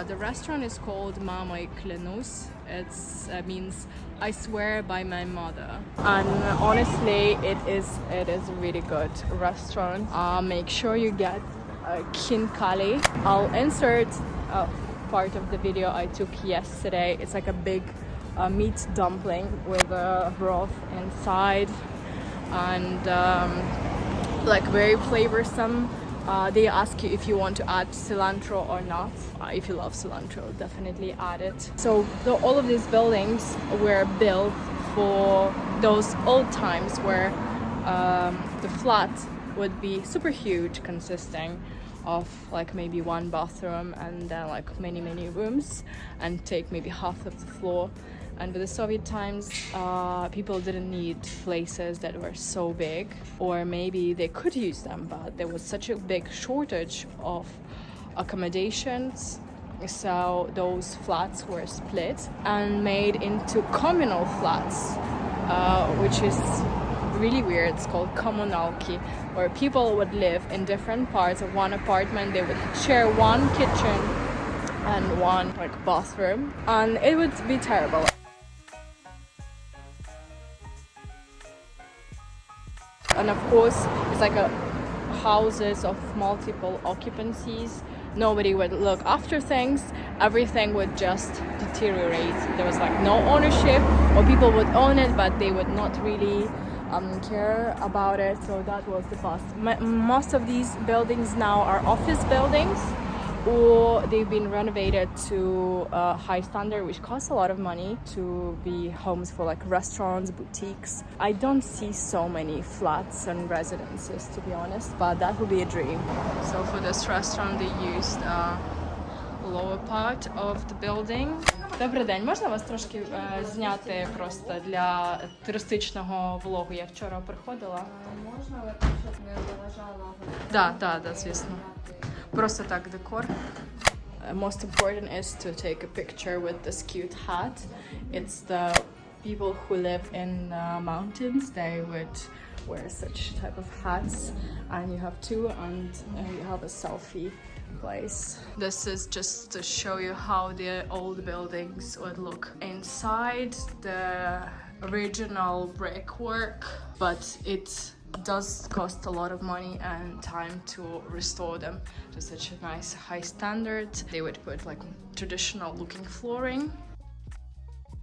The restaurant is called Mama Klenus. It means I swear by my mother, and honestly it is a really good restaurant. Make sure you get khinkali. I'll insert part of the video I took yesterday. It's like a big meat dumpling with a broth inside, and like very flavorsome. They ask you if you want to add cilantro or not. If you love cilantro, definitely add it. So all of these buildings were built for those old times where the flat would be super huge, consisting of like maybe one bathroom and then like many rooms, and take maybe half of the floor. And with the Soviet times, people didn't need places that were so big, or maybe they could use them, but there was such a big shortage of accommodations. So those flats were split and made into communal flats, which is really weird. It's called kommunalki, where people would live in different parts of one apartment. They would share one kitchen and one like bathroom, and it would be terrible. And of course, it's like a houses of multiple occupancies. Nobody would look after things. Everything would just deteriorate. There was like no ownership, or people would own it, but they would not really care about it. So that was the past. Most of these buildings now are office buildings, or they've been renovated to a high standard, which costs a lot of money, to be homes for like restaurants, boutiques. I don't see so many flats and residences, to be honest, but that would be a dream. So for this restaurant they used lower part of the building. Добрий день, можна вас трошки зняти просто для туристичного влогу? Я вчора приходила. Можна, але щоб не заважало. Да, звісно. Просто так декор. Most important is to take a picture with this cute hat. It's the people who live in mountains. They would wear such type of hats, and you have two, and you have a selfie place. This is just to show you how the old buildings would look inside. The original brickwork, but it does cost a lot of money and time to restore them to such a nice high standard. They would put like traditional looking flooring,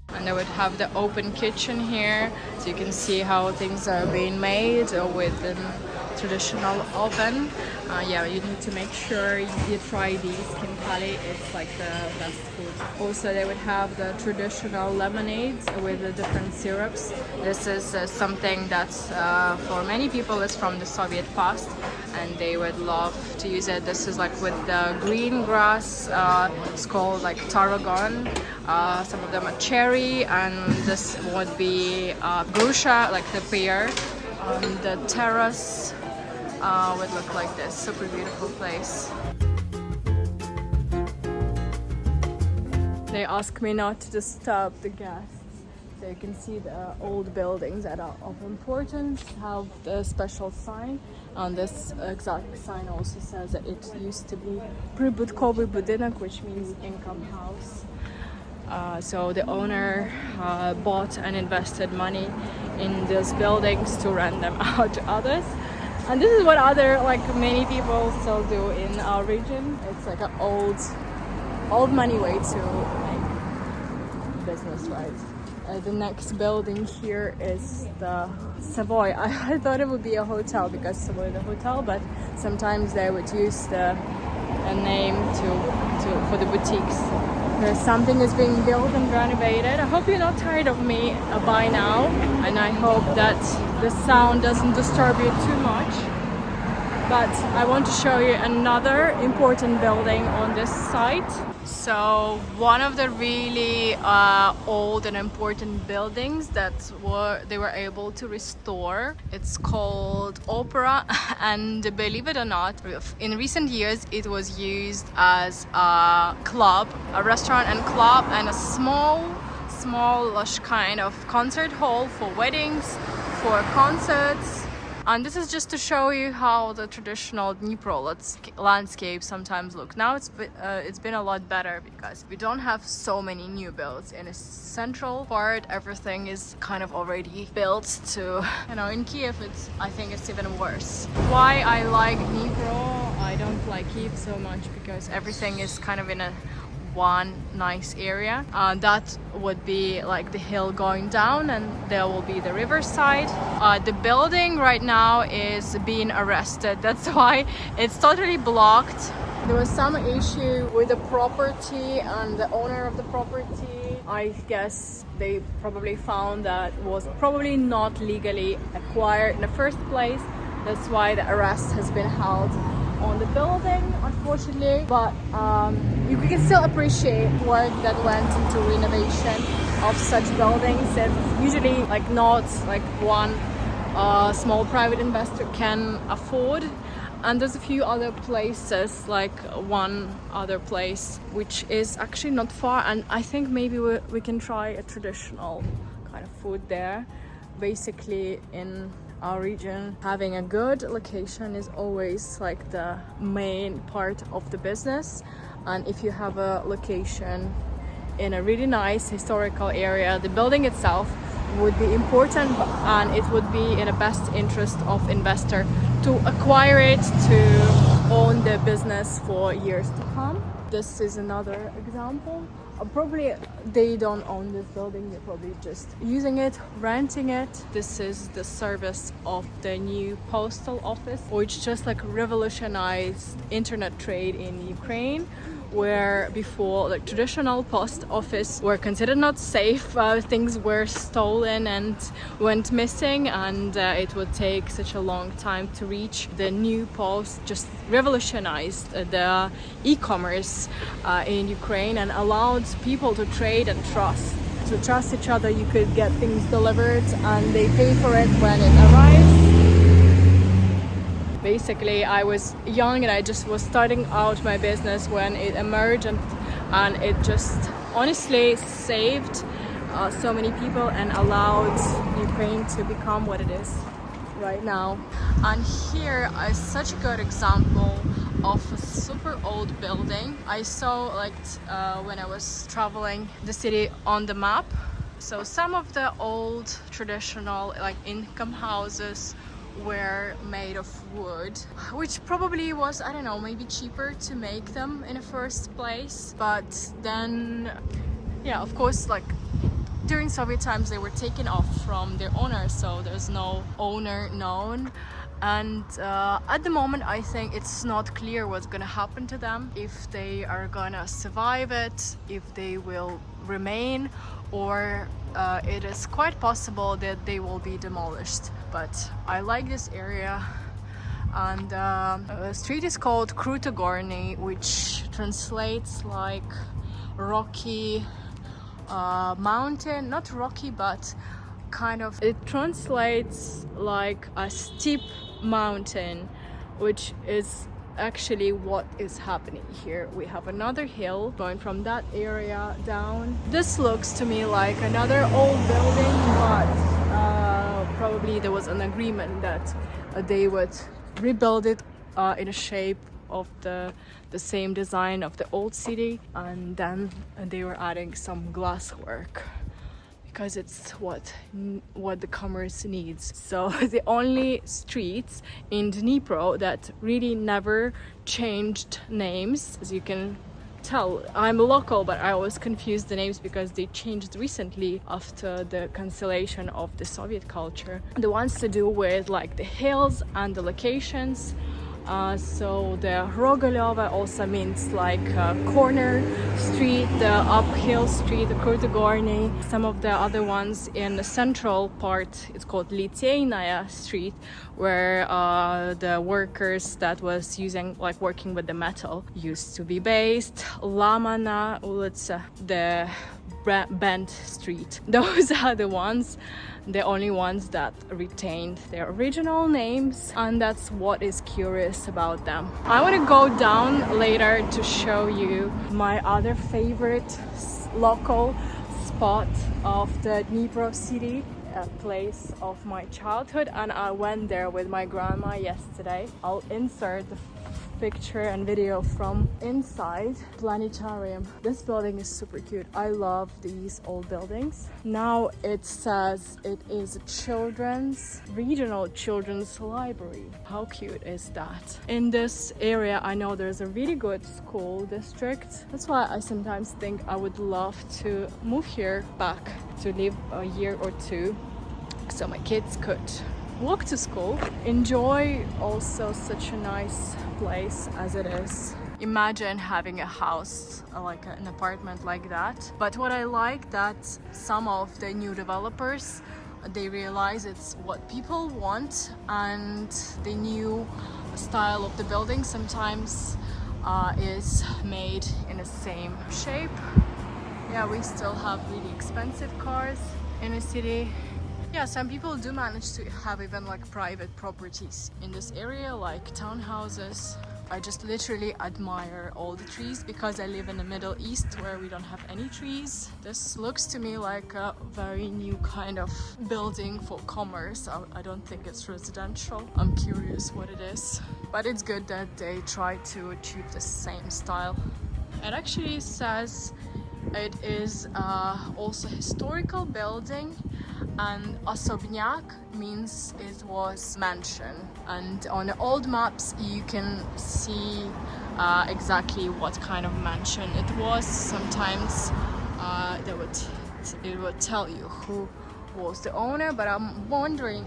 and they would have the open kitchen here, so you can see how things are being made with a traditional oven. Yeah, you need to make sure you try these kinkali. It's like the best food. Also, they would have the traditional lemonades with the different syrups. This is something that's for many people is from the Soviet past, and they would love to use it. This is like with the green grass. It's called like tarragon. Some of them are cherry, and this would be grusha, like the pear. The terrace would look like this. Super beautiful place. They ask me not to disturb the guests, so you can see the old buildings that are of importance have the special sign, and this exact sign also says that it used to be pributkovy budynek, which means income house. So the owner bought and invested money in these buildings to rent them out to others. And this is what many people still do in our region. It's like an old money way to make business, right? The next building here is the Savoy. I thought it would be a hotel because Savoy is a hotel, but sometimes they would use the name for the boutiques. Something is being built and renovated. I hope you're not tired of me by now, and I hope that the sound doesn't disturb you too much. But I want to show you another important building on this site. So one of the really old and important buildings that they were able to restore, it's called Opera, and believe it or not, in recent years it was used as a club, a restaurant and club, and a small lush kind of concert hall for weddings, for concerts. And this is just to show you how the traditional Dnipro landscape sometimes look. Now it's been a lot better because we don't have so many new builds. In a central part, everything is kind of already built to, in Kiev, I think it's even worse. Why I like Dnipro, I don't like Kiev so much because everything is kind of in one nice area. That would be like the hill going down, and there will be the riverside. The building right now is being arrested. That's why it's totally blocked. There was some issue with the property and the owner of the property. I guess they probably found that it was probably not legally acquired in the first place. That's why the arrest has been held on the building, unfortunately, but you can still appreciate work that went into renovation of such buildings that usually not one small private investor can afford. And there's a few other places, like one other place which is actually not far, and I think maybe we can try a traditional kind of food there. Basically in our region. Having a good location is always like the main part of the business, and if you have a location in a really nice historical area, the building itself would be important, and it would be in the best interest of investor to acquire it, to own the business for years to come. This is another example. Probably they don't own this building, they're probably just using it, renting it. This is the service of the new postal office, which just like revolutionized internet trade in Ukraine, where before like traditional post office were considered not safe. Things were stolen and went missing, and it would take such a long time to reach. The new post just revolutionized the e-commerce in Ukraine and allowed people to trade and trust. To trust each other, you could get things delivered and they pay for it when it arrives. Basically, I was young and I just was starting out my business when it emerged, and it just honestly saved so many people and allowed Ukraine to become what it is right now. And here is such a good example of a super old building. I saw when I was traveling the city on the map. So some of the old traditional like income houses were made of wood, which probably was, I don't know, maybe cheaper to make them in the first place. But then, yeah, of course, like during Soviet times they were taken off from their owner, so there's no owner known. And at the moment I think it's not clear what's gonna happen to them, if they are gonna survive it, if they will remain, or it is quite possible that they will be demolished. But I like this area, and the street is called Krutogorny, which translates like rocky mountain, not rocky, but kind of, it translates like a steep mountain, which is actually what is happening here. We have another hill going from that area down. This looks to me like another old building, but probably there was an agreement that they would rebuild it in a shape of the same design of the old city, and then they were adding some glass work because it's what the commerce needs. So the only streets in Dnipro that really never changed names, as you can tell, I'm a local, but I always confuse the names because they changed recently after the cancellation of the Soviet culture. The ones to do with like the hills and the locations. So the rogalev also means like corner street, the uphill street, the Krutogorny. Some of the other ones in the central part, it's called Liteinaya street, where the workers that was working with the metal used to be based. Lamana ulica, the bent street. Those are the only ones that retained their original names, and that's what is curious about them. I want to go down later to show you my other favorite local spot of the Dnipro city, a place of my childhood, and I went there with my grandma yesterday. I'll insert the picture and video from inside Planetarium. This building is super cute. I love these old buildings. Now it says it is a regional children's library. How cute is that? In this area I know there's a really good school district. That's why I sometimes think I would love to move here back to live a year or two, so my kids could walk to school, enjoy also such a nice place as it is. Imagine having a house, like an apartment like that. But what I like that some of the new developers, they realize it's what people want, and the new style of the building sometimes is made in the same shape. Yeah, we still have really expensive cars in the city. Yeah, some people do manage to have even like private properties in this area, like townhouses. I just literally admire all the trees because I live in the Middle East where we don't have any trees. This looks to me like a very new kind of building for commerce. I don't think it's residential. I'm curious what it is. But it's good that they try to achieve the same style. It actually says it is also a historical building, and osobnyak means it was mansion. And on the old maps you can see exactly what kind of mansion it was. Sometimes it would tell you who was the owner, but I'm wondering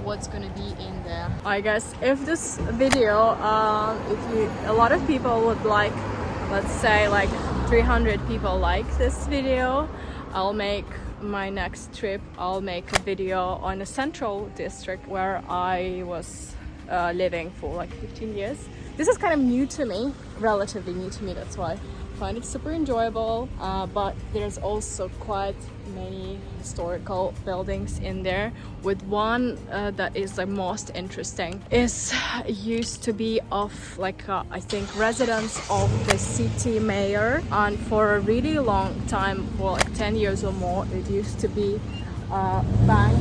what's gonna be in there. I guess if this video, a lot of people would like, let's say like 300 people like this video, I'll make my next trip. I'll make a video on the central district where I was living for like 15 years. This is kind of new to me, relatively new to me, that's why I find it super enjoyable, but there's also quite many historical buildings in there, with one that is the most interesting. Is used to be of like I think residence of the city mayor, and for a really long time, for like 10 years or more, it used to be bank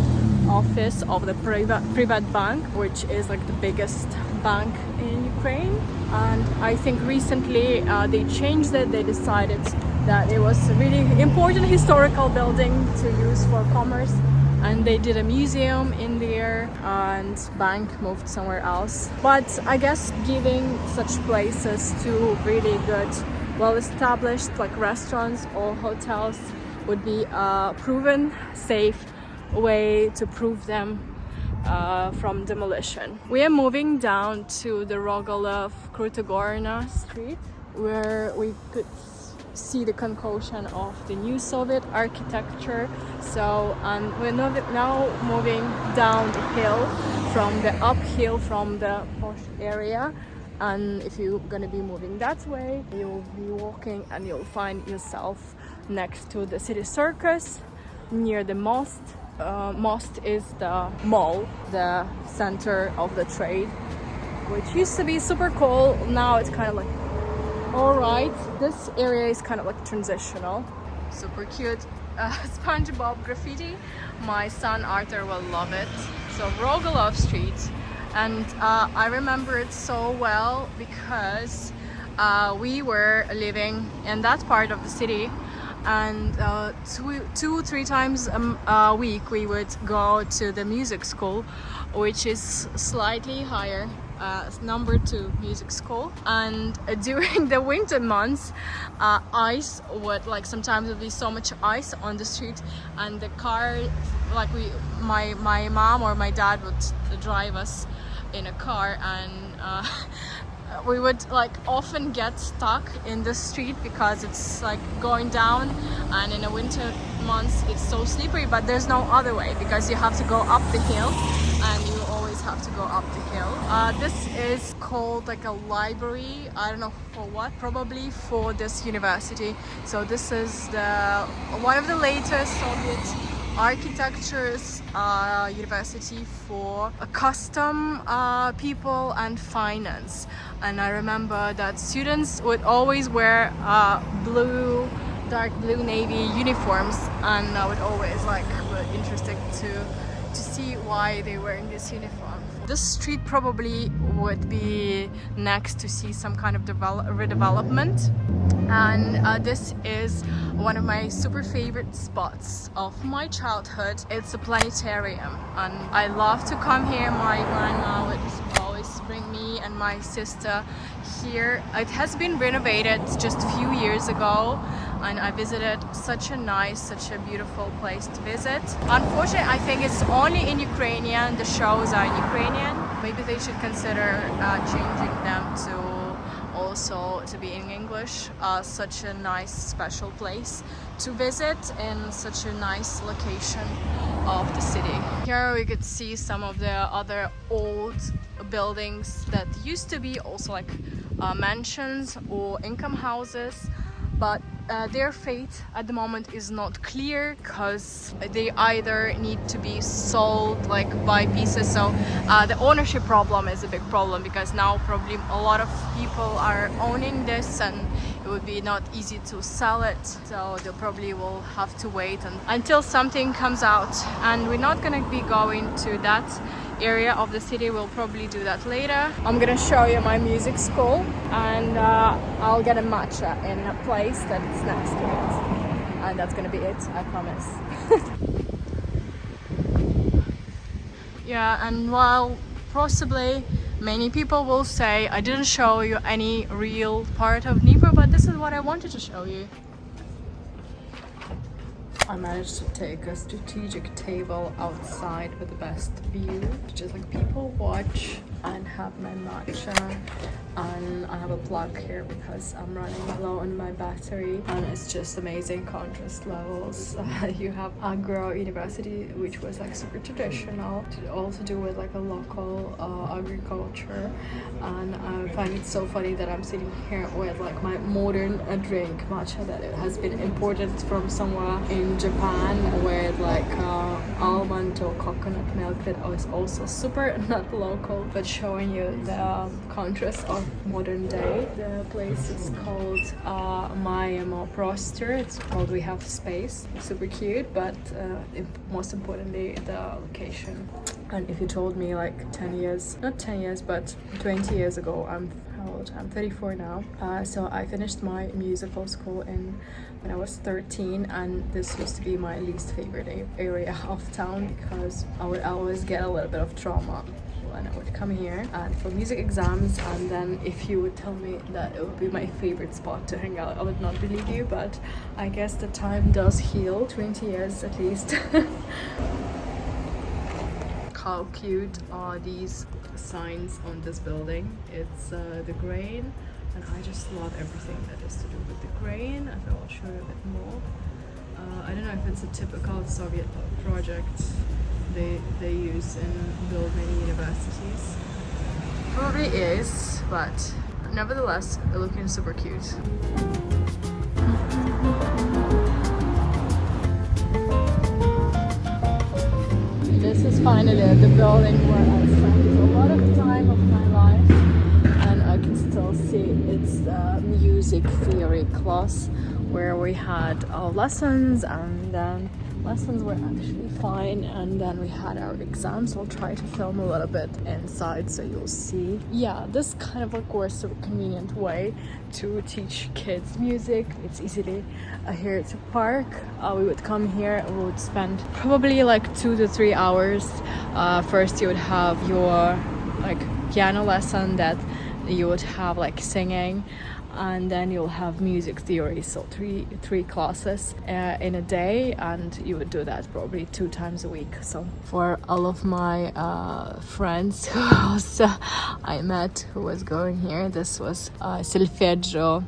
office of the Privat Bank, which is like the biggest bank in Ukraine. And I think recently they changed it. They decided that it was a really important historical building to use for commerce, and they did a museum in there, and bank moved somewhere else. But I guess giving such places to really good, well-established like restaurants or hotels would be a proven safe way to prove them from demolition. We are moving down to the Rogalev Krutogorna street, where we could see the concussion of the new Soviet architecture. So we're now moving down the hill from the uphill from the posh area. And if you're gonna be moving that way, you'll be walking and you'll find yourself next to the city circus, near the most. Most is the mall, the center of the trade, which used to be super cool. Now it's kind of like, all right, this area is kind of like transitional. Super cute SpongeBob graffiti. My son Arthur will love it. So Rogalev Street, and I remember it so well because we were living in that part of the city, and 2-3 times a week we would go to the music school, which is slightly higher, number 2 music school. And during the winter months, ice would, like, sometimes would be so much ice on the street, and the car, like my mom or my dad would drive us in a car, and we would like often get stuck in the street because it's like going down, and in the winter months it's so slippery, but there's no other way because you have to go up the hill, and you always have to go up the hill. This is called like a library, I don't know for what, probably for this university. So this is one of the latest Soviet architectures university for custom people and finance. And I remember that students would always wear dark blue navy uniforms, and I would always like be interested to see why they're wearing this uniform. This street probably would be next to see some kind of redevelopment, and this is one of my super favorite spots of my childhood. It's a planetarium, and I love to come here. My grandma would always bring me and my sister here. It has been renovated just a few years ago, and I visited. Such a beautiful place to visit. Unfortunately, I think it's only in Ukrainian. The shows are in Ukrainian. Maybe they should consider changing them to also to be in English. Such a nice special place to visit in such a nice location of the city. Here we could see some of the other old buildings that used to be also like mansions or income houses, but their fate at the moment is not clear, because they either need to be sold like by pieces. So the ownership problem is a big problem, because now probably a lot of people are owning this and it would be not easy to sell it, so they probably will have to wait until something comes out. And we're not gonna be going to that area of the city, we'll probably do that later. I'm gonna show you my music school, and I'll get a matcha in a place that is next to it, and that's gonna be it, I promise. Yeah, and while possibly many people will say I didn't show you any real part of Dnipro, but this is what I wanted to show you. I managed to take a strategic table outside with the best view, just like people watch, and have my matcha. And I have a plug here because I'm running low on my battery, and it's just amazing contrast levels. You have Agro University, which was like super traditional, all to do with like a local agriculture, and I find it so funny that I'm sitting here with like my modern drink matcha that it has been imported from somewhere in Japan, with like almond or coconut milk that was also super not local, but showing you the contrast of modern day. The place is called Mayemo Prostor. It's called We Have Space. Super cute, but most importantly, the location. And if you told me like 10 years, not 10 years, but 20 years ago, I'm 34 now. So I finished my musical school when I was 13, and this used to be my least favorite area of town, because I would always get a little bit of trauma when I would come here and for music exams, and then if you would tell me that it would be my favorite spot to hang out, I would not believe you, but I guess the time does heal, 20 years at least. How cute are these signs on this building? It's the grain, and I just love everything that is to do with the grain, and I'll show you a bit more. I don't know if it's a typical Soviet project they use in build many universities. Probably is, but nevertheless, they're looking super cute. This is finally the building where I spent a lot of time of my life, and I can still see it's the music theory class where we had our lessons, and then lessons were actually fine, and then we had our exams. I'll try to film a little bit inside so you'll see. Yeah, this kind of like was a convenient way to teach kids music. It's easily here to park. We would come here and we would spend probably like 2 to 3 hours. First you would have your like piano lesson that you would have like singing, and then you'll have music theory, so three classes in a day, and you would do that probably 2 times a week. So for all of my friends who also I met who was going here, this was solfeggio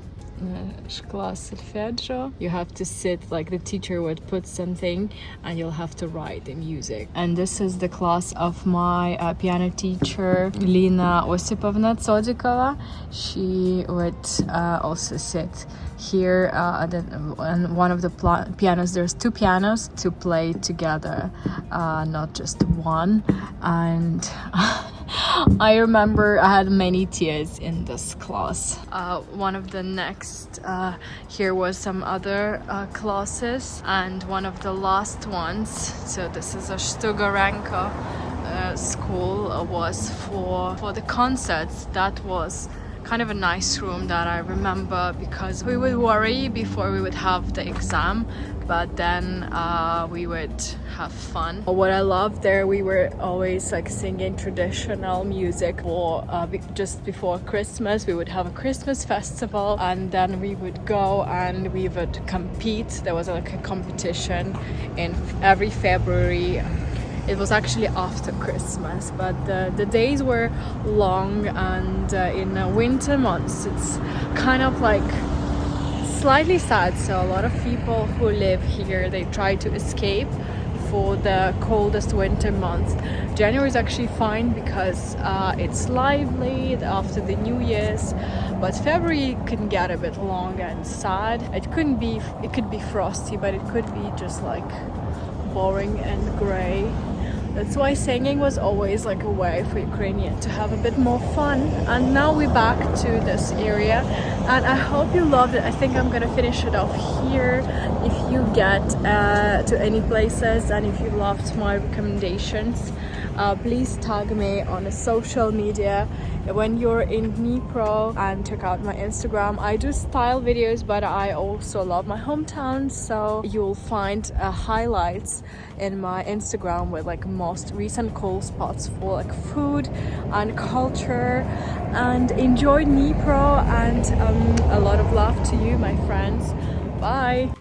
class. Solfeggio, you have to sit, like the teacher would put something and you'll have to write the music. And this is the class of my piano teacher Lina Osipovna Tsodikova. She would also sit here and one of the pianos, there's 2 pianos to play together, not just one. And I remember I had many tears in this class. One of the next here was some other classes, and one of the last ones, so this is a Stugarenko school, was for the concerts. That was kind of a nice room that I remember, because we would worry before we would have the exam, but then we would have fun. What I loved there, we were always like singing traditional music, or just before Christmas we would have a Christmas festival, and then we would go and we would compete. There was like a competition in every February. It was actually after Christmas, but the days were long, and in winter months it's kind of like slightly sad. So a lot of people who live here, they try to escape for the coldest winter month. January is actually fine because it's lively after the New Year's, but February can get a bit long and sad. It could be frosty, but it could be just like boring and grey. That's why singing was always like a way for Ukrainians to have a bit more fun. And now we're back to this area, and I hope you loved it. I think I'm gonna finish it off here. If you get to any places and if you loved my recommendations, please tag me on a social media when you're in Dnipro, and check out my Instagram. I do style videos, but I also love my hometown, so you'll find highlights in my Instagram with like most recent cool spots for like food and culture. And enjoy Dnipro, and a lot of love to you, my friends. Bye.